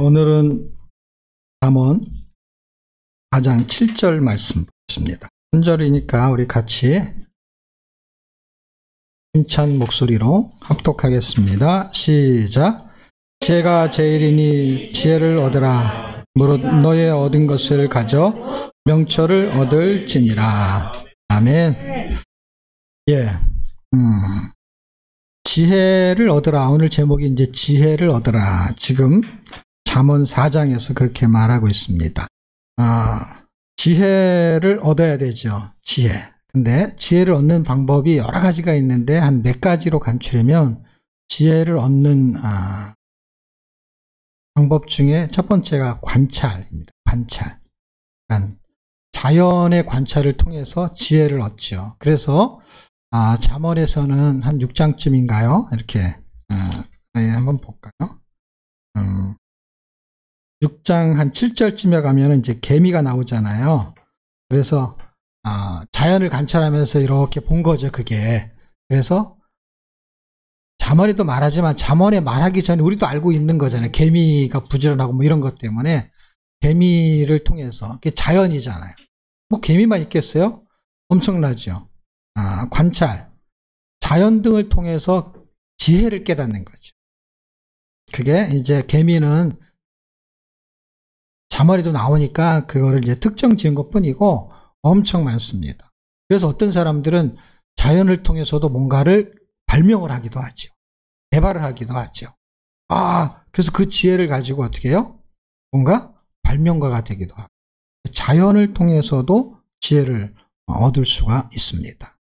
오늘은 잠언 4장 7절 말씀 보겠습니다. 3절이니까 우리 같이 힘찬 목소리로 합독하겠습니다. 시작. 지혜가 제일이니 지혜를 얻으라. 무릇 너의 얻은 것을 가져 명철을 얻을지니라. 아멘. 예. 지혜를 얻으라. 오늘 제목이 이제 지혜를 얻으라. 지금 잠언 4장에서 그렇게 말하고 있습니다. 지혜를 얻어야 되죠. 지혜. 근데 지혜를 얻는 방법이 여러 가지가 있는데 한 몇 가지로 간추려면 지혜를 얻는 방법 중에 첫 번째가 관찰입니다. 관찰. 그러니까 자연의 관찰을 통해서 지혜를 얻죠. 그래서 잠언에서는 한 6장쯤인가요? 이렇게 한번 볼까요? 6장 한 7절쯤에 가면 이제 개미가 나오잖아요. 그래서 자연을 관찰하면서 이렇게 본 거죠, 그게. 그래서 잠언에도 말하지만 잠언에 말하기 전에 우리도 알고 있는 거잖아요. 개미가 부지런하고 뭐 이런 것 때문에 개미를 통해서 그게 자연이잖아요. 뭐 개미만 있겠어요? 엄청나죠. 관찰, 자연 등을 통해서 지혜를 깨닫는 거죠. 그게 이제 개미는 잠언에도 나오니까 그거를 이제 특정 지은 것 뿐이고 엄청 많습니다. 그래서 어떤 사람들은 자연을 통해서도 뭔가를 발명을 하기도 하죠. 개발을 하기도 하죠. 그래서 그 지혜를 가지고 어떻게 해요? 뭔가 발명가가 되기도 하고. 자연을 통해서도 지혜를 얻을 수가 있습니다.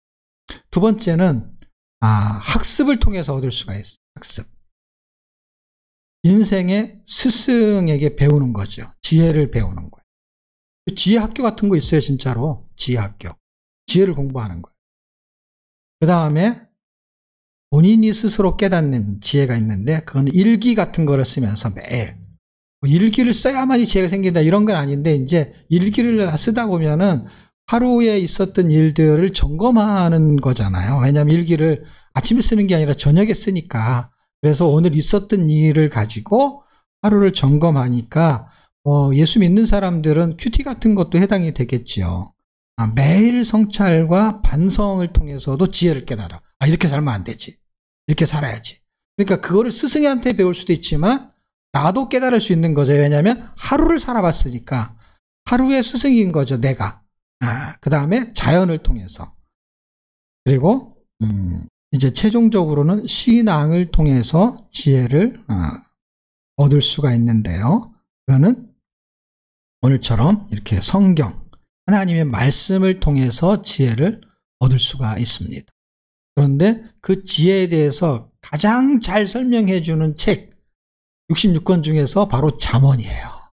두 번째는 학습을 통해서 얻을 수가 있어요. 학습. 인생의 스승에게 배우는 거죠. 지혜를 배우는 거예요. 지혜 학교 같은 거 있어요, 진짜로. 지혜 학교. 지혜를 공부하는 거예요. 그 다음에 본인이 스스로 깨닫는 지혜가 있는데 그건 일기 같은 거를 쓰면서 매일 일기를 써야만이 지혜가 생긴다 이런 건 아닌데 이제 일기를 쓰다 보면은 하루에 있었던 일들을 점검하는 거잖아요. 왜냐하면 일기를 아침에 쓰는 게 아니라 저녁에 쓰니까. 그래서 오늘 있었던 일을 가지고 하루를 점검하니까 예수 믿는 사람들은 큐티 같은 것도 해당이 되겠지요. 매일 성찰과 반성을 통해서도 지혜를 깨달아. 이렇게 살면 안 되지. 이렇게 살아야지. 그러니까 그거를 스승한테 배울 수도 있지만 나도 깨달을 수 있는 거죠. 왜냐하면 하루를 살아봤으니까. 하루의 스승인 거죠, 내가. 그 다음에 자연을 통해서. 그리고 이제 최종적으로는 신앙을 통해서 지혜를 얻을 수가 있는데요. 그거는 오늘처럼 이렇게 성경, 하나님의 말씀을 통해서 지혜를 얻을 수가 있습니다. 그런데 그 지혜에 대해서 가장 잘 설명해 주는 책 66권 중에서 바로 잠언이에요.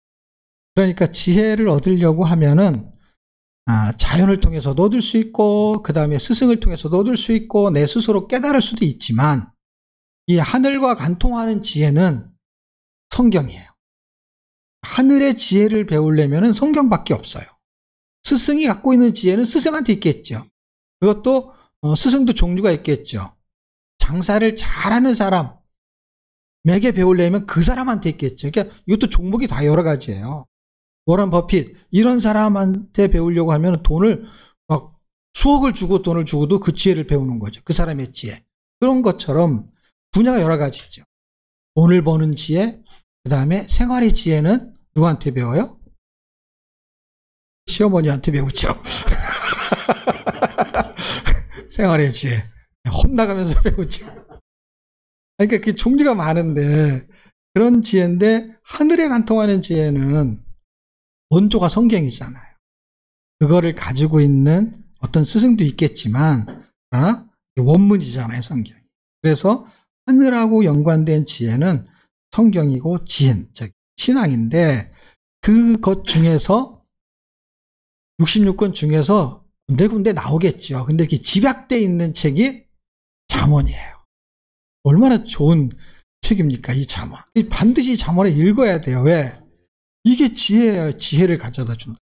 그러니까 지혜를 얻으려고 하면은 자연을 통해서도 얻을 수 있고 그 다음에 스승을 통해서도 얻을 수 있고 내 스스로 깨달을 수도 있지만 이 하늘과 관통하는 지혜는 성경이에요. 하늘의 지혜를 배우려면 성경밖에 없어요. 스승이 갖고 있는 지혜는 스승한테 있겠죠. 그것도 스승도 종류가 있겠죠. 장사를 잘하는 사람에게 배우려면 그 사람한테 있겠죠. 그러니까 이것도 종목이 다 여러 가지예요. 워런 버핏 이런 사람한테 배우려고 하면 돈을 막 수억을 주고 돈을 주고도 그 지혜를 배우는 거죠. 그 사람의 지혜. 그런 것처럼 분야가 여러 가지 있죠. 돈을 버는 지혜, 그 다음에 생활의 지혜는 누구한테 배워요? 시어머니한테 배우죠. 생활의 지혜. 혼나가면서 배우죠. 그러니까 그 종류가 많은데 그런 지혜인데 하늘에 관통하는 지혜는 원조가 성경이잖아요. 그거를 가지고 있는 어떤 스승도 있겠지만 원문이잖아요, 성경이. 그래서 하늘하고 연관된 지혜는 성경이고 즉 신앙인데 그것 중에서 66권 중에서 군데군데 나오겠죠. 근데 이렇게 집약되어 있는 책이 잠언이에요. 얼마나 좋은 책입니까, 이 잠언. 반드시 잠언을 읽어야 돼요. 왜? 이게 지혜예요. 지혜를 가져다 준다.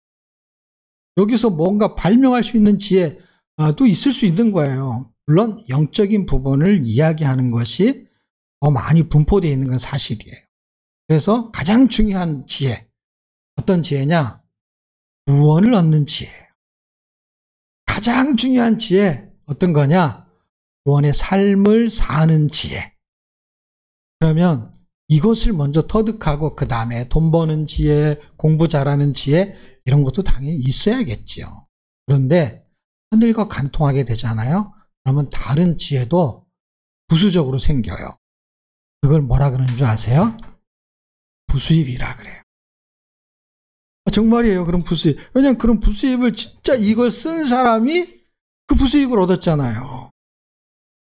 여기서 뭔가 발명할 수 있는 지혜도 있을 수 있는 거예요. 물론 영적인 부분을 이야기하는 것이 더 많이 분포되어 있는 건 사실이에요. 그래서 가장 중요한 지혜, 어떤 지혜냐? 구원을 얻는 지혜예요. 가장 중요한 지혜 어떤 거냐? 구원의 삶을 사는 지혜. 그러면 이것을 먼저 터득하고 그 다음에 돈 버는 지혜, 공부 잘하는 지혜 이런 것도 당연히 있어야겠죠. 그런데 하늘과 간통하게 되잖아요. 그러면 다른 지혜도 부수적으로 생겨요. 그걸 뭐라 그러는 줄 아세요? 부수입이라 그래요. 정말이에요. 그런 부수입. 왜냐하면 그런 부수입을 진짜 이걸 쓴 사람이 그 부수입을 얻었잖아요.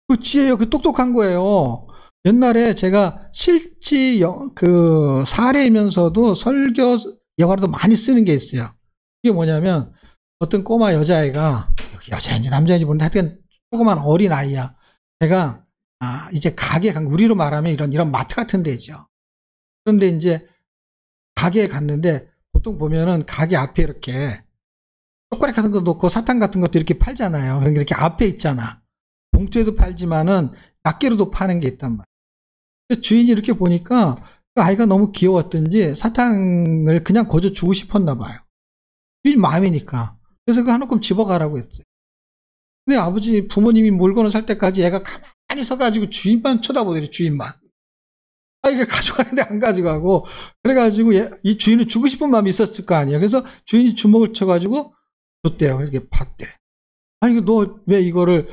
그 지혜요. 그 똑똑한 거예요. 옛날에 제가 실지 그 사례이면서도 설교 영화로도 많이 쓰는 게 있어요. 이게 뭐냐면 어떤 꼬마 여자애가 여자인지 남자인지 모르는데 하여튼 조그만 어린 아이야. 제가 이제 가게 간 우리로 말하면 이런 마트 같은 데죠. 그런데 이제 가게에 갔는데 보통 보면은 가게 앞에 이렇게 초콜릿 같은 거 놓고 사탕 같은 것도 이렇게 팔잖아요. 그러니까 이렇게 앞에 있잖아. 봉투에도 팔지만은 낱개로도 파는 게 있단 말이야. 주인이 이렇게 보니까 그 아이가 너무 귀여웠던지 사탕을 그냥 거저 주고 싶었나 봐요. 주인 마음이니까. 그래서 그 하나끔 집어가라고 했어요. 근데 아버지 부모님이 물건을 살 때까지 애가 가만히 서가지고 주인만 쳐다보더래. 주인만. 이게 가져가는데 안 가져가고 그래가지고 이 주인은 주고 싶은 마음이 있었을 거 아니에요. 그래서 주인이 주먹을 쳐가지고 줬대요. 이렇게 봤대. 아니 너 왜 이거를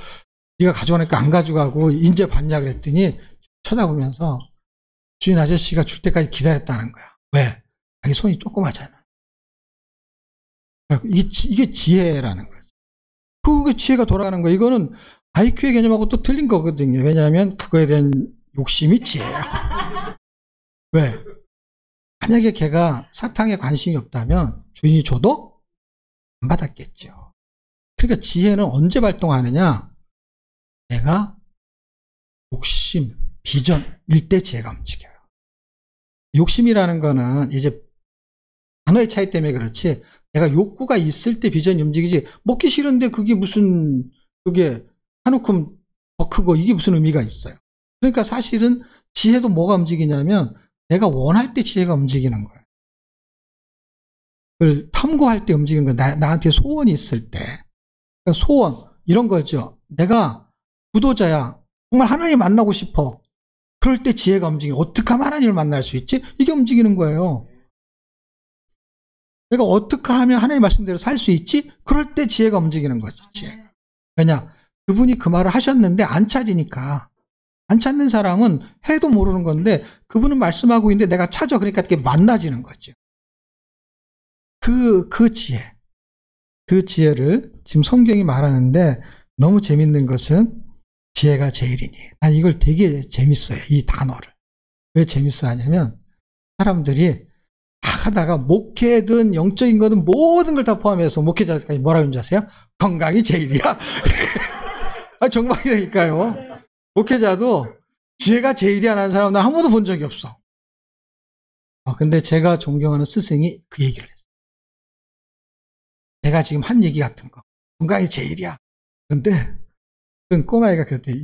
네가 가져가니까 안 가져가고 이제 받냐 그랬더니 쳐다보면서 주인 아저씨가 줄 때까지 기다렸다는 거야. 왜? 자기 손이 조그마잖아. 이게 지혜라는 거죠. 그게 지혜가 돌아가는 거예요. 이거는 IQ의 개념하고 또 틀린 거거든요. 왜냐하면 그거에 대한 욕심이 지혜야. 왜? 만약에 걔가 사탕에 관심이 없다면 주인이 줘도 안 받았겠죠. 그러니까 지혜는 언제 발동하느냐? 내가 욕심, 비전일 때 지혜가 움직여요. 욕심이라는 거는 이제 단어의 차이 때문에 그렇지 내가 욕구가 있을 때 비전이 움직이지 먹기 싫은데 그게 무슨 그게 한우큼 더 크고 이게 무슨 의미가 있어요. 그러니까 사실은 지혜도 뭐가 움직이냐면 내가 원할 때 지혜가 움직이는 거예요. 그걸 탐구할 때 움직이는 거예요. 나한테 소원이 있을 때. 그러니까 소원 이런 거죠. 내가 구도자야. 정말 하나님 만나고 싶어. 그럴 때 지혜가 움직이는 거예요. 어떻게 하면 하나님을 만날 수 있지? 이게 움직이는 거예요. 내가 어떻게 하면 하나님 말씀대로 살 수 있지? 그럴 때 지혜가 움직이는 거죠. 지혜가. 왜냐? 그분이 그 말을 하셨는데 안 찾으니까. 안 찾는 사람은 해도 모르는 건데 그분은 말씀하고 있는데 내가 찾아. 그러니까 이렇게 만나지는 거죠. 그 지혜. 그 지혜를 지금 성경이 말하는데 너무 재밌는 것은 지혜가 제일이니. 난 이걸 되게 재밌어요. 이 단어를. 왜 재밌어 하냐면 사람들이 하다가 목회든 영적인 거든 모든 걸 다 포함해서 목회자까지 뭐라고 하는지 아세요? 건강이 제일이야. 정말이라니까요. 목회자도 지혜가 제일이야라는 사람 난 한 번도 본 적이 없어. 근데 제가 존경하는 스승이 그 얘기를 했어요. 내가 지금 한 얘기 같은 거 건강이 제일이야. 근데 그 꼬마애가 그랬대요.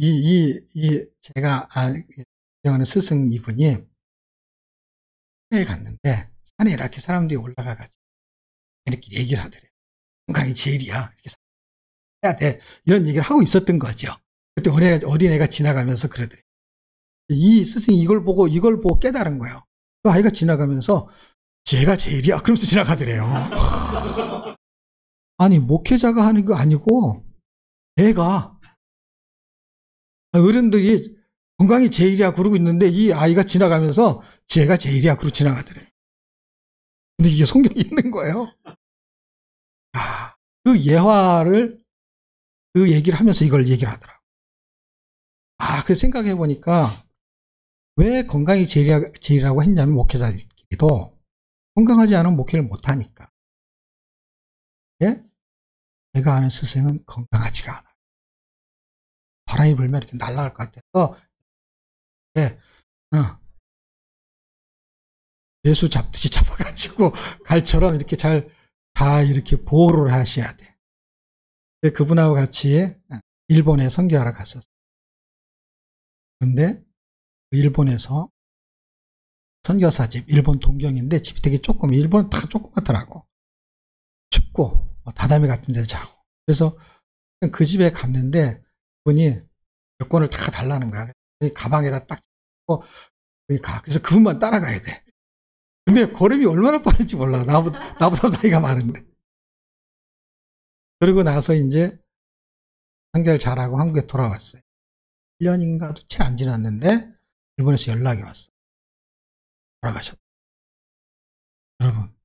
제가 존경하는 스승 이분이 산에 갔는데 산에 이렇게 사람들이 올라가가지고 이렇게 얘기를 하더래요. 건강이 제일이야. 이렇게 해야 돼. 이런 얘기를 하고 있었던 거죠. 그때 어린애가 지나가면서 그러더래요. 이 스승이 이걸 보고 깨달은 거예요. 그 아이가 지나가면서 제가 제일이야. 그러면서 지나가더래요. 아니 목회자가 하는 거 아니고 애가 어른들이 건강이 제일이야 그러고 있는데 이 아이가 지나가면서 제가 제일이야 그러고 지나가더래요. 근데 이게 성경에 있는 거예요. 그 예화를 그 얘기를 하면서 이걸 얘기를 하더라고요. 그 생각해 보니까 왜 건강이 제일이라고 했냐면 목회자들끼리도 건강하지 않으면 목회를 못하니까. 예? 내가 아는 스승은 건강하지가 않아요. 바람이 불면 이렇게 날아갈 것 같아서 예수 잡듯이 잡아가지고 갈처럼 이렇게 다 이렇게 보호를 하셔야 돼. 그분하고 같이 일본에 선교하러 갔었어요. 그런데 일본에서 선교사집, 일본 동경인데 집이 되게 조금, 일본 다 조그맣더라고. 춥고 다다미 같은 데서 자고. 그래서 그 집에 갔는데 그분이 여권을 다 달라는 거야. 가방에다 딱 찍고 여기 가. 그래서 그분만 따라가야 돼. 근데 걸음이 얼마나 빠른지 몰라. 나보다 나이가 많은데. 그러고 나서 이제 한결 잘하고 한국에 돌아왔어요. 1년인가도 채 안 지났는데 일본에서 연락이 왔어. 돌아가셨다. 여러분,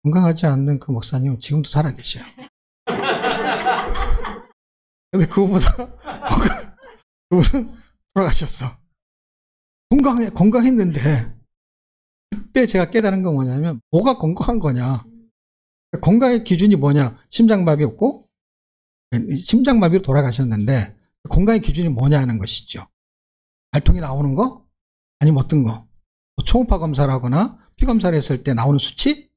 건강하지 않는 그 목사님은 지금도 살아계셔요. 근데 그거보다 그분은 돌아가셨어. 건강했는데 그때 제가 깨달은 건 뭐냐면 뭐가 건강한 거냐. 건강의 기준이 뭐냐. 심장마비였고 심장마비로 돌아가셨는데 건강의 기준이 뭐냐 하는 것이죠. 알통이 나오는 거? 아니면 어떤 거? 초음파 검사를 하거나 피검사를 했을 때 나오는 수치?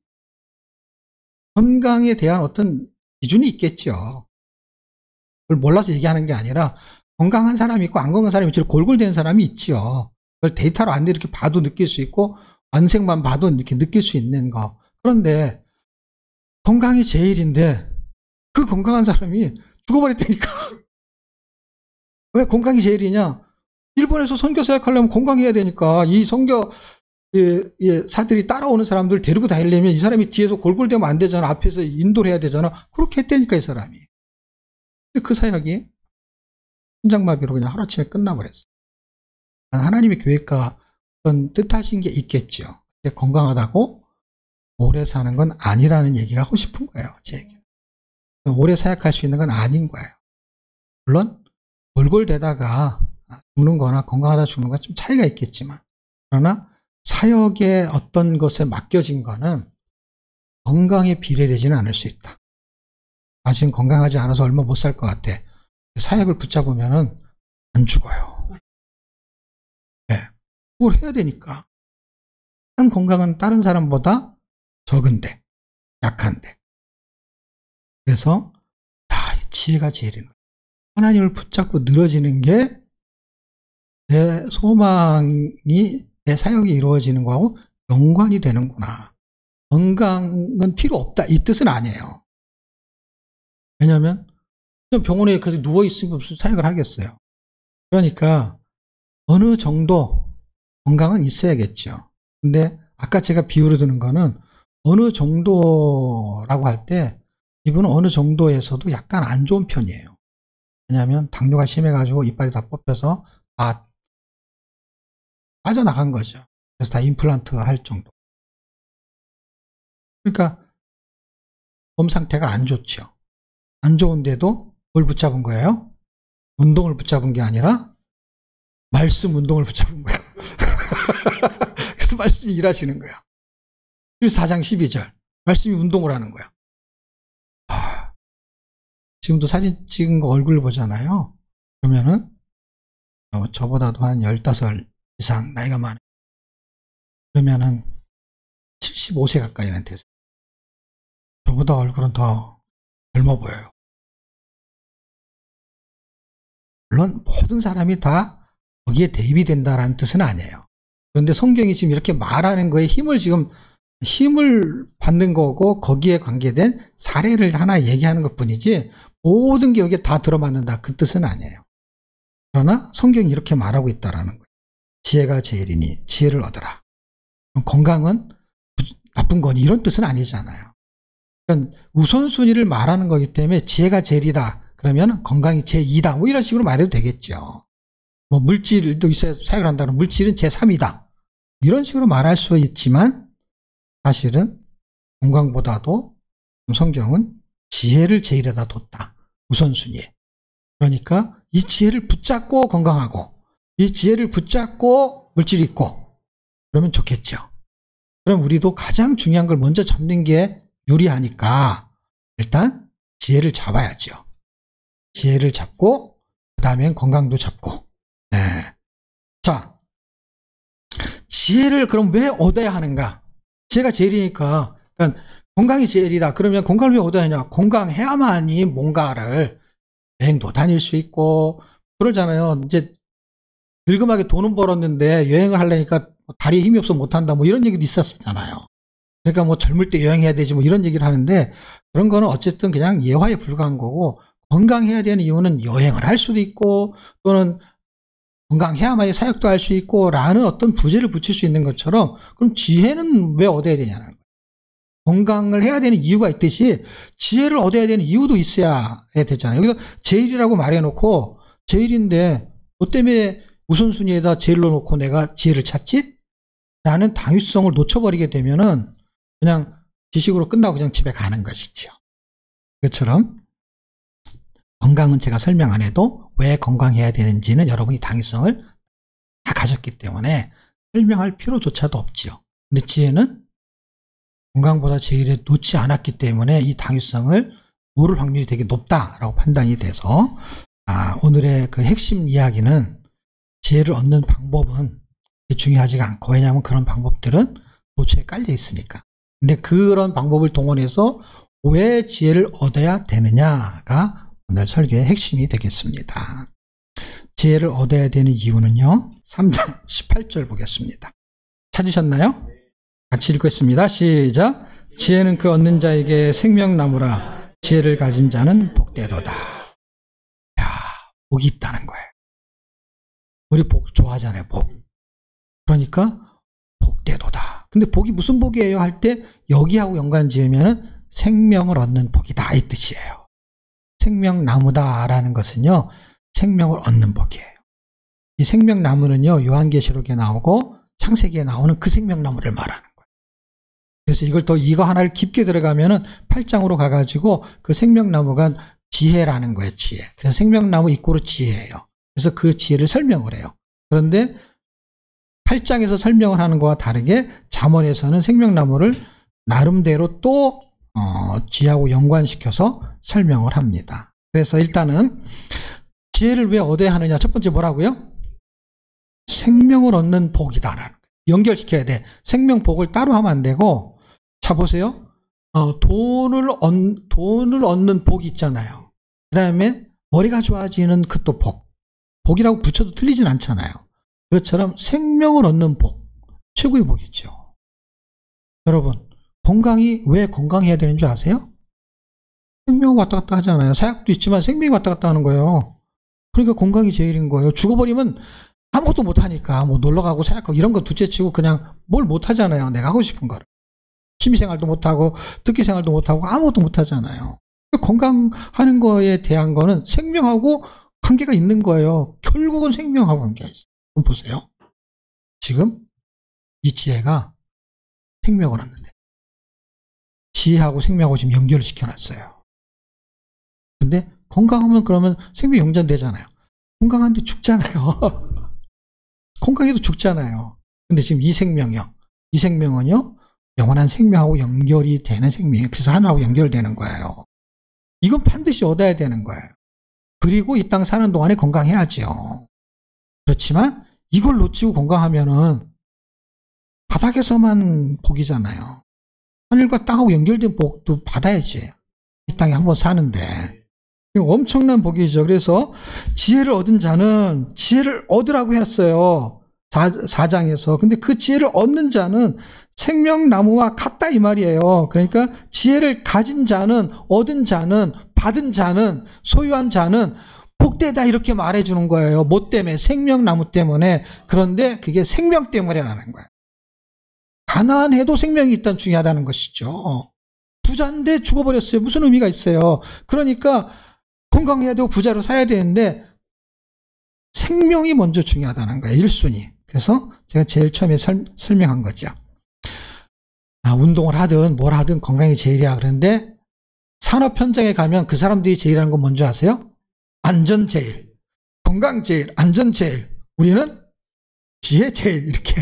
건강에 대한 어떤 기준이 있겠죠. 그걸 몰라서 얘기하는 게 아니라 건강한 사람이 있고 안 건강한 사람이 있죠. 골골대는 사람이 있지요. 그걸 데이터로 안 이렇게 봐도 느낄 수 있고 안색만 봐도 이렇게 느낄 수 있는 거. 그런데 건강이 제일인데 그 건강한 사람이 죽어버렸다니까. 왜 건강이 제일이냐? 일본에서 선교사역 하려면 건강해야 되니까 이 선교 사들이 따라오는 사람들 데리고 다니려면 이 사람이 뒤에서 골골대면 안 되잖아. 앞에서 인도를 해야 되잖아. 그렇게 했다니까 이 사람이. 근데 그 사역이 심장마비로 그냥 하루아침에 끝나버렸어. 하나님의 교회가 어떤 뜻하신 게 있겠죠. 근데 건강하다고 오래 사는 건 아니라는 얘기가 하고 싶은 거예요. 제 얘기. 오래 사역할 수 있는 건 아닌 거예요. 물론 골골대다가 죽는 거나 건강하다 죽는 건 좀 차이가 있겠지만 그러나 사역의 어떤 것에 맡겨진 거는 건강에 비례되지는 않을 수 있다. 지금 건강하지 않아서 얼마 못 살 것 같아. 사역을 붙잡으면은 안 죽어요. 네. 그걸 해야 되니까. 건강은 다른 사람보다 적은데, 약한데. 그래서, 지혜가 제일인 거예요. 하나님을 붙잡고 늘어지는 게 내 소망이, 내 사역이 이루어지는 거하고 연관이 되는구나. 건강은 필요 없다. 이 뜻은 아니에요. 왜냐하면 병원에 계속 누워있으면 무슨 사역을 하겠어요. 그러니까 어느 정도 건강은 있어야겠죠. 근데 아까 제가 비유로 드는 거는 어느 정도라고 할 때 이분은 어느 정도에서도 약간 안 좋은 편이에요. 왜냐하면 당뇨가 심해가지고 이빨이 다 뽑혀서 다 빠져나간 거죠. 그래서 다 임플란트가 할 정도. 그러니까 몸 상태가 안 좋죠. 안 좋은데도 뭘 붙잡은 거예요? 운동을 붙잡은 게 아니라 말씀 운동을 붙잡은 거예요. 그래서 말씀이 일하시는 거예요. 4장 12절 말씀이 운동을 하는 거예요. 지금도 사진 찍은 거 얼굴 보잖아요. 그러면은 저보다도 한 15살 이상 나이가 많아요. 그러면은 75세 가까이는 되세요. 저보다 얼굴은 더 젊어 보여요. 물론 모든 사람이 다 거기에 대입이 된다라는 뜻은 아니에요. 그런데 성경이 지금 이렇게 말하는 거에 힘을 받는 거고 거기에 관계된 사례를 하나 얘기하는 것 뿐이지 모든 게 여기에 다 들어맞는다 그 뜻은 아니에요. 그러나 성경이 이렇게 말하고 있다라는 거예요. 지혜가 제일이니 지혜를 얻어라. 건강은 나쁜 거니 이런 뜻은 아니잖아요. 그러니까 우선순위를 말하는 거기 때문에 지혜가 제일이다. 그러면 건강이 제2다. 뭐 이런 식으로 말해도 되겠죠. 뭐 물질도 있어야 사역을 한다면 물질은 제3이다. 이런 식으로 말할 수 있지만 사실은 건강보다도 성경은 지혜를 제일에다 뒀다. 우선순위에. 그러니까 이 지혜를 붙잡고 건강하고 이 지혜를 붙잡고 물질이 있고 그러면 좋겠죠. 그럼 우리도 가장 중요한 걸 먼저 잡는 게 유리하니까 일단 지혜를 잡아야죠. 지혜를 잡고 그 다음엔 건강도 잡고. 네. 자, 지혜를 그럼 왜 얻어야 하는가? 지혜가 제일이니까 그러니까 건강이 제일이다. 그러면 건강을 왜 얻어야 하냐? 건강해야만이 뭔가를 여행도 다닐 수 있고 그러잖아요. 이제 늙음하게 돈은 벌었는데 여행을 하려니까 다리에 힘이 없어 못한다 뭐 이런 얘기도 있었잖아요. 그러니까 뭐 젊을 때 여행해야 되지 뭐 이런 얘기를 하는데 그런 거는 어쨌든 그냥 예화에 불과한 거고 건강해야 되는 이유는 여행을 할 수도 있고 또는 건강해야만이 사역도 할 수 있고 라는 어떤 부제를 붙일 수 있는 것처럼 그럼 지혜는 왜 얻어야 되냐는 거예요. 건강을 해야 되는 이유가 있듯이 지혜를 얻어야 되는 이유도 있어야 되잖아요. 여기서 제일이라고 말해놓고 제일인데 뭐 때문에 우선순위에다 제일로 놓고 내가 지혜를 찾지? 라는 당위성을 놓쳐버리게 되면은 그냥 지식으로 끝나고 그냥 집에 가는 것이죠. 그것처럼 건강은 제가 설명 안 해도 왜 건강해야 되는지는 여러분이 당위성을 다 가졌기 때문에 설명할 필요조차도 없죠. 근데 지혜는 건강보다 제일에 놓지 않았기 때문에 이 당위성을 모를 확률이 되게 높다라고 판단이 돼서 오늘의 그 핵심 이야기는 지혜를 얻는 방법은 중요하지가 않고 왜냐하면 그런 방법들은 도처에 깔려 있으니까. 근데 그런 방법을 동원해서 왜 지혜를 얻어야 되느냐가 오늘 설교의 핵심이 되겠습니다. 지혜를 얻어야 되는 이유는요. 3장 18절 보겠습니다. 찾으셨나요? 같이 읽겠습니다. 시작. 지혜는 그 얻는 자에게 생명나무라. 지혜를 가진 자는 복되도다. 야, 복이 있다는 거예요. 우리 복 좋아하잖아요. 복. 그러니까 복되도다. 근데 복이 무슨 복이에요? 할 때 여기하고 연관 지으면 생명을 얻는 복이다 이 뜻이에요. 생명나무다라는 것은요. 생명을 얻는 복이에요. 이 생명나무는요. 요한계시록에 나오고 창세기에 나오는 그 생명나무를 말하는 거예요. 그래서 이거 하나를 깊게 들어가면은 8장으로 가가지고 그 생명나무가 지혜라는 거예요. 지혜. 그래서 생명나무 이꼬르 지혜예요. 그래서 그 지혜를 설명을 해요. 그런데 8장에서 설명을 하는 것과 다르게 잠언에서는 생명나무를 나름대로 또 지혜하고 연관시켜서 설명을 합니다. 그래서 일단은 지혜를 왜 얻어야 하느냐. 첫 번째 뭐라고요? 생명을 얻는 복이다라는 거예요. 연결시켜야 돼. 생명복을 따로 하면 안 되고 자 보세요. 돈을 얻는 복이 있잖아요. 그 다음에 머리가 좋아지는 그 또 복. 복이라고 붙여도 틀리진 않잖아요. 그것처럼 생명을 얻는 복. 최고의 복이죠. 여러분 건강이 왜 건강해야 되는 줄 아세요? 생명이 왔다 갔다 하잖아요. 사약도 있지만 생명이 왔다 갔다 하는 거예요. 그러니까 건강이 제일인 거예요. 죽어버리면 아무것도 못하니까 뭐 놀러가고 사약하고 이런 거 둘째치고 그냥 뭘 못하잖아요. 내가 하고 싶은 거를. 취미생활도 못하고 특기생활도 못하고 아무것도 못하잖아요. 건강하는 거에 대한 거는 생명하고 관계가 있는 거예요. 결국은 생명하고 관계가 있어요. 그럼 보세요. 지금 이 지혜가 생명을 얻는데 지혜하고 생명하고 지금 연결을 시켜놨어요. 근데 건강하면 그러면 생명 영전되잖아요. 건강한데 죽잖아요. 건강해도 죽잖아요. 근데 지금 이 생명은요 영원한 생명하고 연결이 되는 생명이에요. 그래서 하나하고 연결되는 거예요. 이건 반드시 얻어야 되는 거예요. 그리고 이 땅 사는 동안에 건강해야죠. 그렇지만 이걸 놓치고 건강하면은 바닥에서만 복이잖아요. 하늘과 땅하고 연결된 복도 받아야지. 이 땅에 한번 사는데. 엄청난 복이죠. 그래서 지혜를 얻은 자는 지혜를 얻으라고 했어요. 4장에서. 근데 그 지혜를 얻는 자는 생명나무와 같다 이 말이에요. 그러니까 지혜를 가진 자는, 얻은 자는, 받은 자는, 소유한 자는 복되다 이렇게 말해주는 거예요. 뭐 때문에? 생명나무 때문에. 그런데 그게 생명 때문에라는 거예요. 가난해도 생명이 일단 중요하다는 것이죠. 부자인데 죽어버렸어요. 무슨 의미가 있어요. 그러니까 건강해야 되고 부자로 살아야 되는데 생명이 먼저 중요하다는 거예요. 1순위. 그래서 제가 제일 처음에 설명한 거죠. 운동을 하든 뭘 하든 건강이 제일이야. 그런데 산업 현장에 가면 그 사람들이 제일하는 건 뭔지 아세요? 안전 제일, 건강 제일, 안전 제일. 우리는 지혜 제일 이렇게.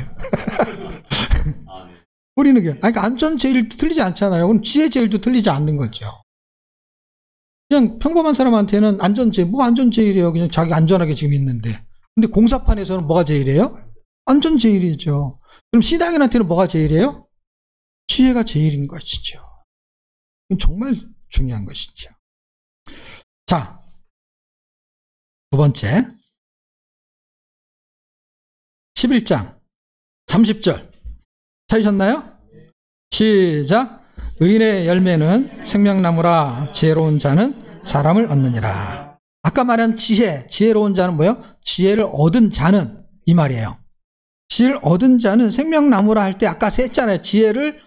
우리는 그러니까 안전 제일도 틀리지 않잖아요. 그럼 지혜 제일도 틀리지 않는 거죠. 그냥 평범한 사람한테는 안전 제일, 뭐가 안전 제일이에요? 그냥 자기 안전하게 지금 있는데. 근데 공사판에서는 뭐가 제일이에요? 안전 제일이죠. 그럼 신앙인한테는 뭐가 제일이에요? 지혜가 제일인 것이죠. 정말 중요한 것이죠. 자, 두 번째. 11장 30절 찾으셨나요? 시작. 의인의 열매는 생명나무라. 지혜로운 자는 사람을 얻느니라. 아까 말한 지혜로운 자는 뭐예요? 지혜를 얻은 자는, 이 말이에요. 지혜를 얻은 자는 생명나무라 할 때 아까 했잖아요. 지혜를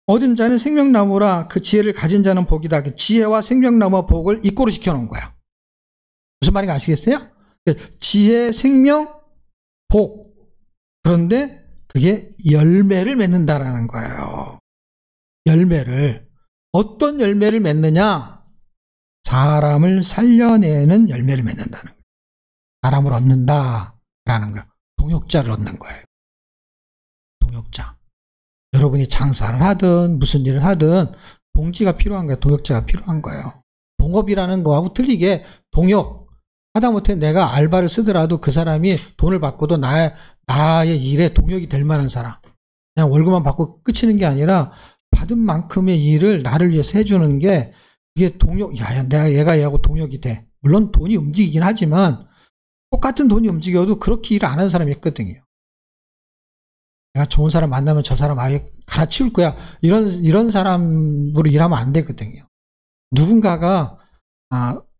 얻은 자는 생명나무라. 그 지혜를 가진 자는 복이다. 그 지혜와 생명나무와 복을 이꼬로 시켜놓은 거예요. 무슨 말인지 아시겠어요? 지혜, 생명, 복. 그런데 그게 열매를 맺는다라는 거예요. 열매를. 어떤 열매를 맺느냐? 사람을 살려내는 열매를 맺는다는 거예요. 사람을 얻는다라는 거예요. 동역자를 얻는 거예요. 동역자. 여러분이 장사를 하든 무슨 일을 하든 동지가 필요한 거예요. 동역자가 필요한 거예요. 동업이라는 거하고 틀리게 동역. 하다못해 내가 알바를 쓰더라도 그 사람이 돈을 받고도 나의 일에 동역이 될 만한 사람. 그냥 월급만 받고 끝이는 게 아니라 받은 만큼의 일을 나를 위해서 해주는 게 이게 동역. 야, 내가 얘하고 동역이 돼. 물론 돈이 움직이긴 하지만 똑같은 돈이 움직여도 그렇게 일을 안 하는 사람이 있거든요. 내가 좋은 사람 만나면 저 사람 아예 갈아치울 거야. 이런 사람으로 일하면 안 되거든요. 누군가가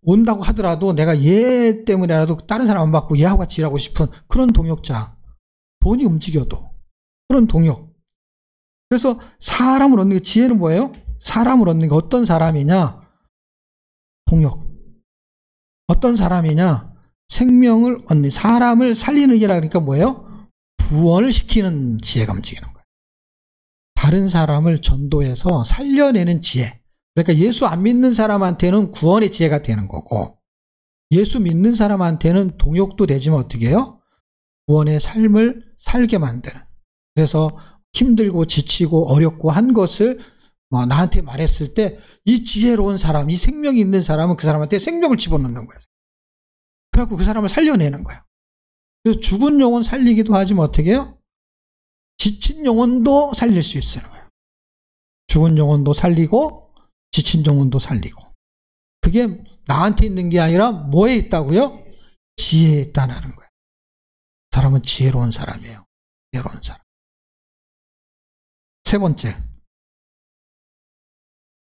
온다고 하더라도 내가 얘 때문에라도 다른 사람 안 받고 얘하고 같이 일하고 싶은 그런 동역자. 돈이 움직여도 그런 동역. 그래서 사람을 얻는 게, 지혜는 뭐예요? 사람을 얻는 게 어떤 사람이냐? 동역. 어떤 사람이냐? 생명을 얻는, 사람을 살리는 일이라 그러니까 뭐예요? 구원을 시키는 지혜가 움직이는 거예요. 다른 사람을 전도해서 살려내는 지혜. 그러니까 예수 안 믿는 사람한테는 구원의 지혜가 되는 거고, 예수 믿는 사람한테는 동역도 되지만 어떻게 해요? 구원의 삶을 살게 만드는. 그래서 힘들고 지치고 어렵고 한 것을 나한테 말했을 때 이 지혜로운 사람, 이 생명이 있는 사람은 그 사람한테 생명을 집어넣는 거예요. 그래갖고 그 사람을 살려내는 거예요. 그래서 죽은 영혼 살리기도 하지만 어떻게 해요? 지친 영혼도 살릴 수 있어요. 죽은 영혼도 살리고 지친 영혼도 살리고. 그게 나한테 있는 게 아니라 뭐에 있다고요? 지혜에 있다는 거예요. 사람은 지혜로운 사람이에요. 지혜로운 사람. 세 번째,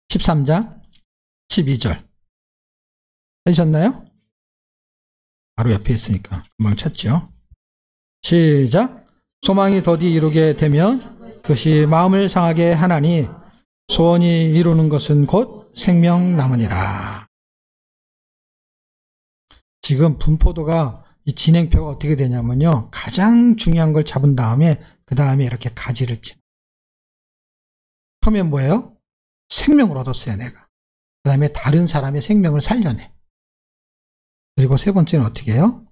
13장 12절 찾으셨나요? 바로 옆에 있으니까 금방 찾죠. 시작. 소망이 더디 이루게 되면 그것이 마음을 상하게 하나니 소원이 이루는 것은 곧 생명나무니라. 지금 분포도가 이 진행표가 어떻게 되냐면요, 가장 중요한 걸 잡은 다음에 그 다음에 이렇게 가지를 치. 처음엔 뭐예요? 생명을 얻었어요, 내가. 그 다음에 다른 사람의 생명을 살려내. 그리고 세 번째는 어떻게 해요?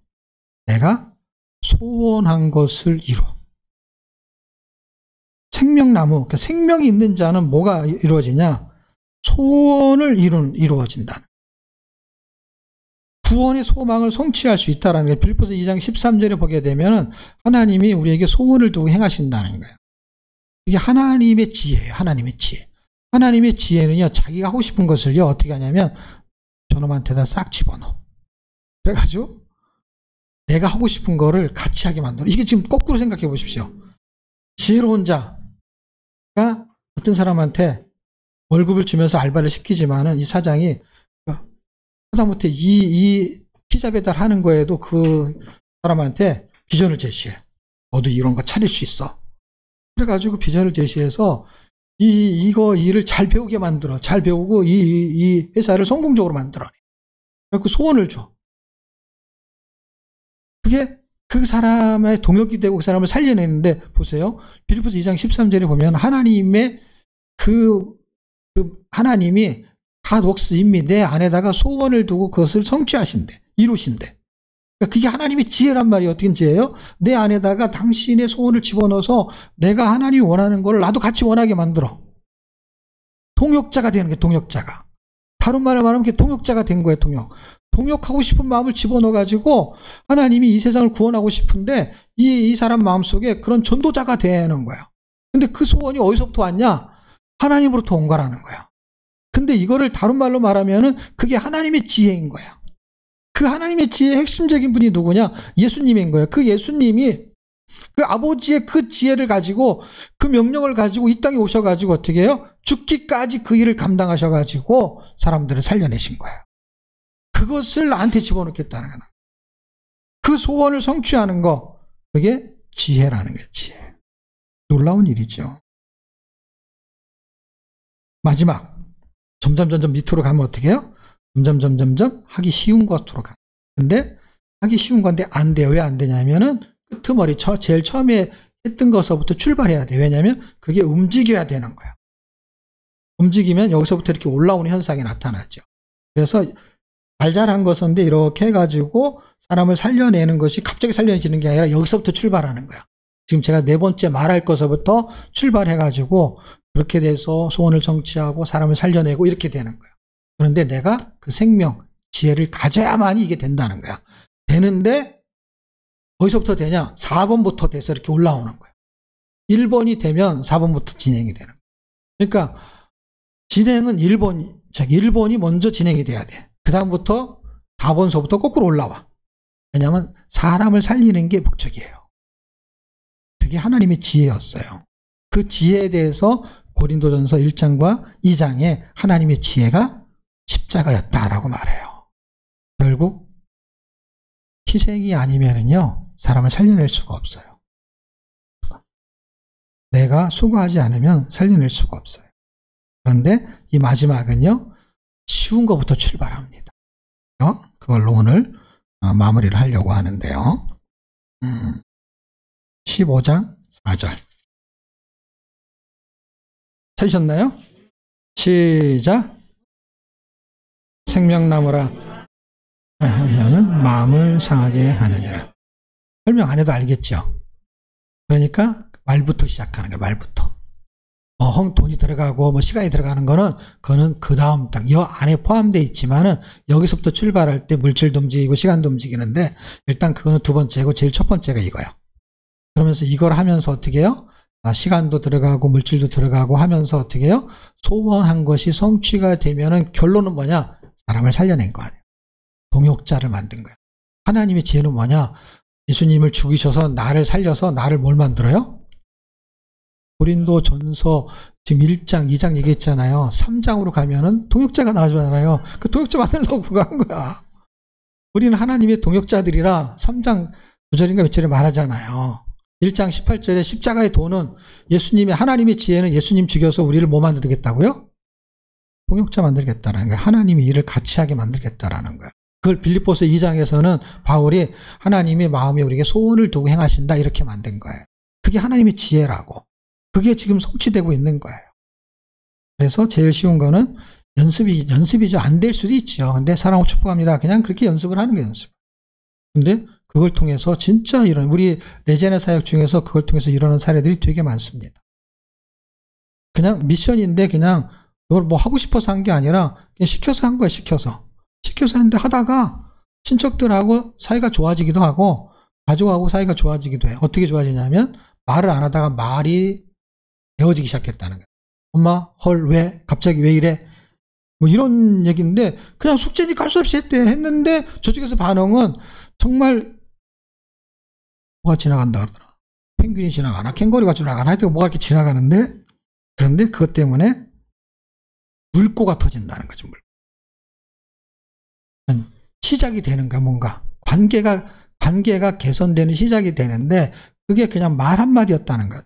내가 소원한 것을 이루어. 생명나무, 그러니까 생명이 있는 자는 뭐가 이루어지냐? 소원을 이루어진다. 구원의 소망을 성취할 수 있다는 게 빌립보서 2장 13절에 보게 되면 하나님이 우리에게 소원을 두고 행하신다는 거예요. 이게 하나님의 지혜예요. 하나님의 지혜. 하나님의 지혜는요, 자기가 하고 싶은 것을요, 어떻게 하냐면 저놈한테다 싹 집어넣어. 그래가지고 내가 하고 싶은 거를 같이 하게 만들어. 이게 지금 거꾸로 생각해 보십시오. 지혜로운 자가 어떤 사람한테 월급을 주면서 알바를 시키지만은 이 사장이 하다못해 이 피자 배달하는 거에도 그 사람한테 비전을 제시해. 너도 이런 거 차릴 수 있어. 그래가지고 비전을 제시해서 이거 일을 잘 배우게 만들어. 잘 배우고 이 회사를 성공적으로 만들어. 그 소원을 줘. 그게 그 사람의 동역이 되고 그 사람을 살려내는데, 보세요. 빌립보서 2장 13절에 보면 하나님의 하나님이 God works in me, 내 안에다가 소원을 두고 그것을 성취하신대. 이루신대. 그러니까 그게 하나님의 지혜란 말이에요. 어떻게 지혜예요? 내 안에다가 당신의 소원을 집어넣어서 내가 하나님이 원하는 걸 나도 같이 원하게 만들어. 동역자가 되는 게, 동역자가. 다른 말로 말하면 그게 동역자가 된 거예요. 동역하고 싶은 마음을 집어넣어가지고 하나님이 이 세상을 구원하고 싶은데 이 사람 마음속에 그런 전도자가 되는 거야. 근데 그 소원이 어디서부터 왔냐? 하나님으로부터 온 거라는 거야. 근데 이거를 다른 말로 말하면은 그게 하나님의 지혜인 거야. 그 하나님의 지혜의 핵심적인 분이 누구냐? 예수님인 거예요. 그 예수님이 그 아버지의 그 지혜를 가지고 그 명령을 가지고 이 땅에 오셔가지고 어떻게 해요? 죽기까지 그 일을 감당하셔가지고 사람들을 살려내신 거예요. 그것을 나한테 집어넣겠다는 거야. 그 소원을 성취하는 거, 그게 지혜라는 거예요. 지혜. 놀라운 일이죠. 마지막 점점 밑으로 가면 어떻게 해요? 점점 하기 쉬운 것으로 가. 근데 하기 쉬운 건데 안 돼요. 왜 안 되냐면은 끄트머리 제일 처음에 했던 것서부터 출발해야 돼. 왜냐하면 그게 움직여야 되는 거야. 움직이면 여기서부터 이렇게 올라오는 현상이 나타나죠. 그래서 발잘한 것인데 이렇게 해가지고 사람을 살려내는 것이 갑자기 살려내지는 게 아니라 여기서부터 출발하는 거야. 지금 제가 네 번째 말할 것서부터 출발해가지고 그렇게 돼서 소원을 성취하고 사람을 살려내고 이렇게 되는 거야. 그런데 내가 그 생명, 지혜를 가져야만이 이게 된다는 거야. 되는데 어디서부터 되냐? 4번부터 돼서 이렇게 올라오는 거야. 1번이 되면 4번부터 진행이 되는 거야. 그러니까 진행은 1번이 먼저 진행이 돼야 돼. 그 다음부터 4번서부터 거꾸로 올라와. 왜냐하면 사람을 살리는 게 목적이에요. 그게 하나님의 지혜였어요. 그 지혜에 대해서 고린도전서 1장과 2장에 하나님의 지혜가 십자가였다라고 말해요. 결국 희생이 아니면은요, 사람을 살려낼 수가 없어요. 내가 수고하지 않으면 살려낼 수가 없어요. 그런데 이 마지막은요, 쉬운 것부터 출발합니다. 그걸로 오늘 마무리를 하려고 하는데요. 15장 4절. 찾으셨나요? 시작. 생명나무라 하면은 마음을 상하게 하느니라. 설명 안 해도 알겠죠? 그러니까 말부터 시작하는 거예요. 말부터. 돈이 들어가고 시간이 들어가는 그거는 그 다음 딱 이 안에 포함되어 있지만은 여기서부터 출발할 때 물질도 움직이고 시간도 움직이는데 일단 그거는 두 번째고 제일 첫 번째가 이거예요. 그러면서 이걸 하면서 어떻게 해요? 시간도 들어가고 물질도 들어가고 하면서 어떻게 해요? 소원한 것이 성취가 되면은 결론은 뭐냐? 사람을 살려낸 거 아니에요. 동역자를 만든 거야. 하나님의 지혜는 뭐냐? 예수님을 죽이셔서 나를 살려서 나를 뭘 만들어요? 고린도전서 지금 1장, 2장 얘기했잖아요. 3장으로 가면은 동역자가 나오잖아요. 그 동역자 만들려고 그거 한 거야. 우리는 하나님의 동역자들이라 3장 9절인가 몇 절에 말하잖아요. 1장 18절에 십자가의 도는 예수님의 하나님의 지혜는 예수님 죽여서 우리를 뭐 만들겠다고요? 동역자 만들겠다라는 거야. 하나님의 일을 같이 하게 만들겠다라는 거야. 그걸 빌립보서 2장에서는 바울이 하나님의 마음에 우리에게 소원을 두고 행하신다 이렇게 만든 거예요. 그게 하나님의 지혜라고. 그게 지금 성취되고 있는 거예요. 그래서 제일 쉬운 거는 연습이죠. 안 될 수도 있죠. 근데 사랑하고 축복합니다. 그냥 그렇게 연습을 하는 게 연습. 근데 그걸 통해서 진짜 우리 레제네 사역 중에서 그걸 통해서 일어나는 사례들이 되게 많습니다. 그냥 미션인데 그냥 그걸 뭐 하고 싶어서 한 게 아니라 그냥 시켜서 한 거예요. 시켜서 했는데 하다가 친척들하고 사이가 좋아지기도 하고 가족하고 사이가 좋아지기도 해요. 어떻게 좋아지냐면 말을 안 하다가 말이 배워지기 시작했다는 거예요. 엄마, 헐, 왜? 갑자기 왜 이래? 뭐 이런 얘기인데 그냥 숙제니까 할 수 없이 했는데 저쪽에서 반응은 정말 뭐가 지나간다 그러더라. 펭귄이 지나가나 캥거루가 지나가나 하여튼 뭐가 이렇게 지나가는데 그런데 그것 때문에 물꼬가 터진다는 거죠. 시작이 되는 거야. 뭔가 관계가 개선되는 시작이 되는데 그게 그냥 말 한마디였다는 것.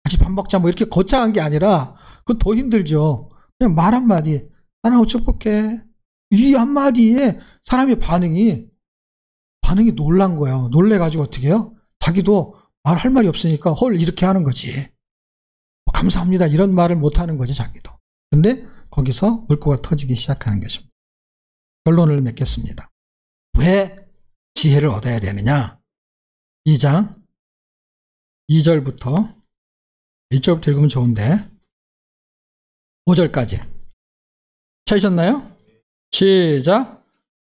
같이 밥 먹자 뭐 이렇게 거창한 게 아니라 그건 더 힘들죠. 그냥 말 한마디 사랑하고 축복해. 이 한마디에 사람의 반응이 놀란 거예요. 놀래가지고 어떻게 해요? 자기도 말할 말이 없으니까 헐 이렇게 하는 거지. 감사합니다 이런 말을 못하는 거지 자기도. 근데 거기서 물꼬가 터지기 시작하는 것입니다. 결론을 맺겠습니다. 왜 지혜를 얻어야 되느냐? 2장 2절부터 1절부터 읽으면 좋은데 5절까지 찾으셨나요? 시작.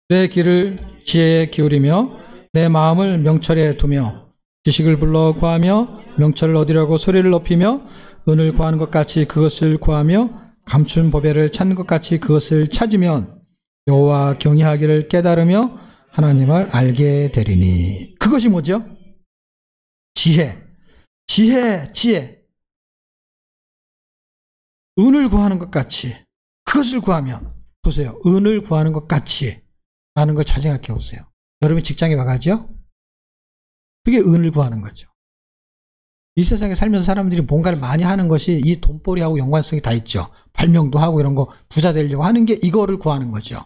내 귀를 지혜에 기울이며 내 마음을 명철에 두며 지식을 불러 구하며 명철을 얻으려고 소리를 높이며 은을 구하는 것 같이 그것을 구하며 감춘 보배를 찾는 것 같이 그것을 찾으면 여호와 경외하기를 깨달으며 하나님을 알게 되리니. 그것이 뭐죠? 지혜. 은을 구하는 것 같이, 그것을 구하면, 보세요. 은을 구하는 것 같이 라는 걸 잘 생각해 보세요. 여러분이 직장에 와가죠? 그게 은을 구하는 거죠. 이 세상에 살면서 사람들이 뭔가를 많이 하는 것이 이 돈벌이하고 연관성이 다 있죠. 발명도 하고 이런 거 부자 되려고 하는 게 이거를 구하는 거죠.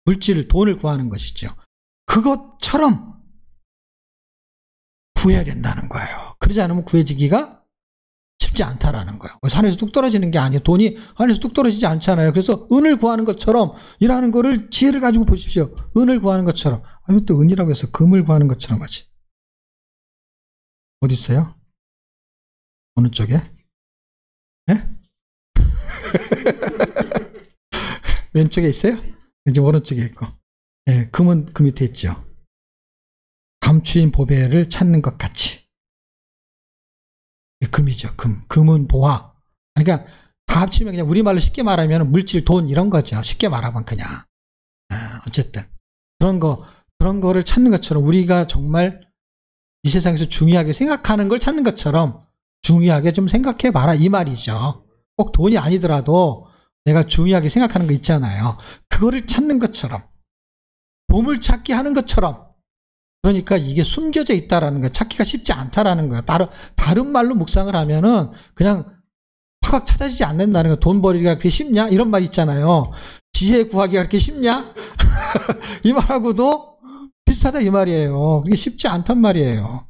물질, 돈을 구하는 것이죠. 그것처럼 구해야 된다는 거예요. 그러지 않으면 구해지기가 쉽지 않다라는 거예요. 그래서 하늘에서 뚝 떨어지는 게 아니에요. 돈이 하늘에서 뚝 떨어지지 않잖아요. 그래서 은을 구하는 것처럼 이라는 거를 지혜를 가지고 보십시오. 은을 구하는 것처럼. 아니 또 은이라고 해서 금을 구하는 것처럼 하지. 어디 있어요? 어느 쪽에? 네? 왼쪽에 있어요? 이제 오른쪽에 있고. 네, 금은 그 밑에 있죠. 감추인 보배를 찾는 것 같이. 금이죠. 금은 보화. 그러니까 다 합치면 그냥 우리말로 쉽게 말하면 물질, 돈 이런 거죠. 쉽게 말하면 그냥. 어쨌든 그런 거를 찾는 것처럼 우리가 정말 이 세상에서 중요하게 생각하는 걸 찾는 것처럼 중요하게 좀 생각해 봐라 이 말이죠. 꼭 돈이 아니더라도 내가 중요하게 생각하는 거 있잖아요. 그거를 찾는 것처럼 보물 찾기 하는 것처럼. 그러니까 이게 숨겨져 있다라는 거예요. 찾기가 쉽지 않다라는 거예요. 다른 말로 묵상을 하면은 그냥 확 찾아지지 않는다는 거예요. 돈 벌이기가 그렇게 쉽냐? 이런 말 있잖아요. 지혜 구하기가 그렇게 쉽냐? 이 말하고도 비슷하다 이 말이에요. 그게 쉽지 않단 말이에요.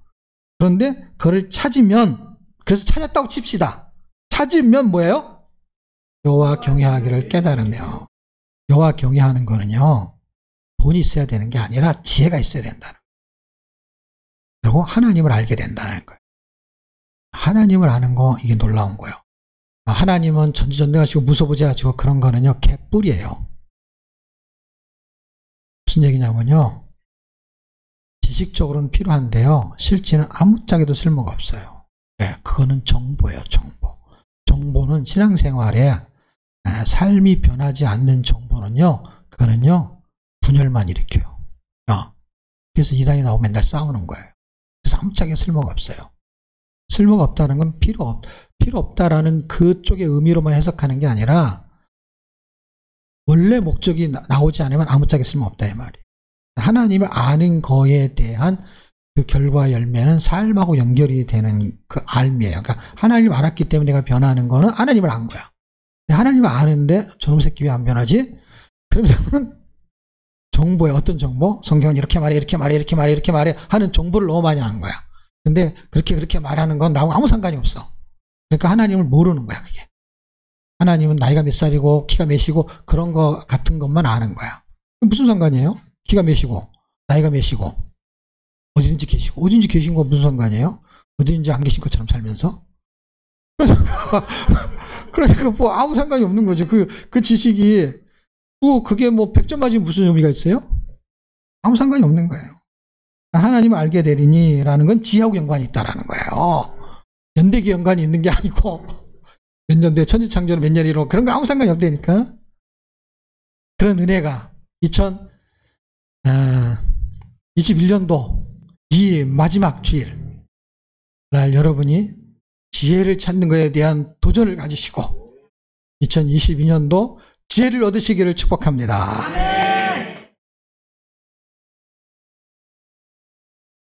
그런데 그걸 찾으면, 그래서 찾았다고 칩시다. 찾으면 뭐예요? 여호와 경외하기를 깨달으며. 여호와 경외하는 거는요, 돈이 있어야 되는 게 아니라 지혜가 있어야 된다는 거예요. 그리고 하나님을 알게 된다는 거예요. 하나님을 아는 거, 이게 놀라운 거예요. 하나님은 전지전능하시고 무소부재하시고 그런 거는요, 개뿔이에요. 무슨 얘기냐면요, 지식적으로는 필요한데요, 실제는 아무짝에도 쓸모가 없어요. 네, 그거는 정보예요, 정보. 정보는 신앙생활에 삶이 변하지 않는 정보는요, 그거는요, 분열만 일으켜요. 그래서 이단이 나오고 맨날 싸우는 거예요. 그래서 아무짝에 쓸모가 없어요. 쓸모가 없다는 건 필요 없다라는 그쪽의 의미로만 해석하는 게 아니라 원래 목적이 나오지 않으면 아무짝에 쓸모없다 이 말이에요. 하나님을 아는 거에 대한 그 결과 열매는 삶하고 연결이 되는 그 알미예요. 그러니까 하나님을 알았기 때문에 내가 변하는 거는 하나님을 안 거야. 하나님을 아는데 저놈 새끼 왜 안 변하지? 그러면 정보에 어떤 정보? 성경은 이렇게 말해 이렇게 말해 이렇게 말해 이렇게 말해 하는 정보를 너무 많이 한 거야. 근데 그렇게 말하는 건 나하고 아무 상관이 없어. 그러니까 하나님을 모르는 거야 그게. 하나님은 나이가 몇 살이고 키가 몇이고 그런 거 같은 것만 아는 거야. 무슨 상관이에요? 키가 몇이고 나이가 몇이고 어디든지 계신 거 무슨 상관이에요? 어디든지 안 계신 것처럼 살면서. 그러니까 뭐 아무 상관이 없는 거죠. 그 지식이 뭐 그게 뭐 100점 맞으면 무슨 의미가 있어요? 아무 상관이 없는 거예요. 하나님을 알게 되리니 라는 건 지혜하고 연관이 있다라는 거예요. 연대기 연관이 있는 게 아니고 몇 년대 천지창조는 몇 년이로 그런 거 아무 상관이 없다니까. 그런 은혜가 2021년도 이 마지막 주일 날 여러분이 지혜를 찾는 것에 대한 도전을 가지시고 2022년도 지혜를 얻으시기를 축복합니다.